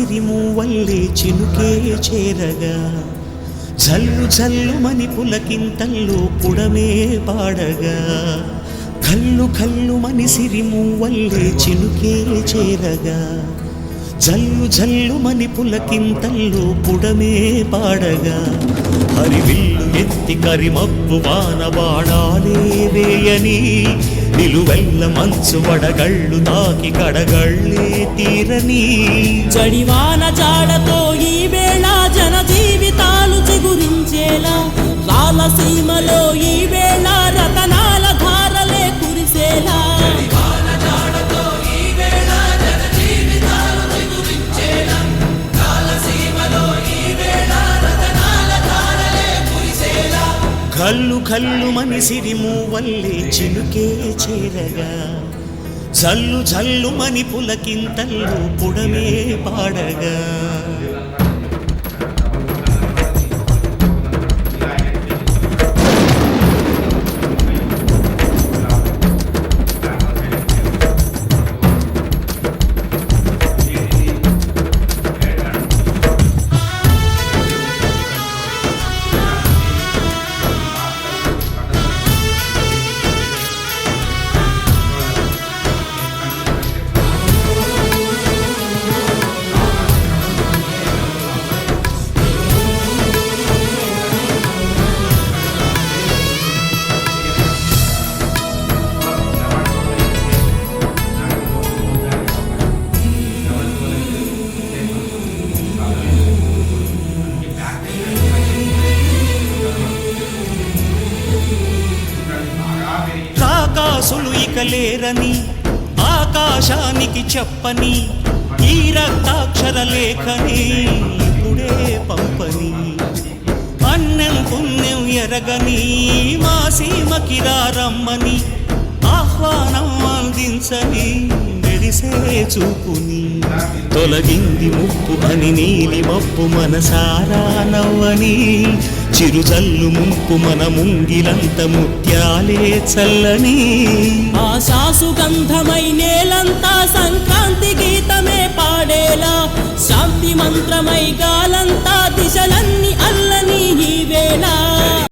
సిరిమూవల్లే చినుకే చేరగా జల్లు జల్లుమని పులకింతల్లో పుడమే పాడగా కల్లు కల్లుమని సిరిమూవల్లే చినుకే చేరగా జల్లు జల్లుమని పులకింతల్లో పుడమే పాడగా హరివిల్లు ఎత్తి కరిమబ్బు వాన బాణాలే వేయని నిలువెల్ల మంచు వడగళ్ళు తాకి కడగళ్ళే తీరని జడివాన జాడతో ఈ వేళ జన జీవితాలు చిగురించేలా రాలసీమలో ఈ వేళ రతనాల ధారలే కురిసేలా కల్లు కల్లు మని సిరిమూవల్లే చినుకే చేరగా జల్లు జల్లు మని పులకింతల్లో పుడమే పాడగా రాకాసులు ఇక లేరని ఆకాశానికి చెప్పని ఈ రక్తాక్షర లేఖని ఇప్పుడే పంపని అన్నం పుణ్యం ఎరగని మా సీమకి రమ్మని ఆహ్వానం అందించని మెరిసే చూపుని తొలగింది ముప్పు అని నీలి మప్పు మనసారా నవ్వని చిరుజల్లు ముంపు మన ముంగిలంత ముత్యాలే చల్లని ఆశాసు గంధమై నేలంతా సంక్రాంతి గీతమే పాడేలా శాంతి మంత్రమై గా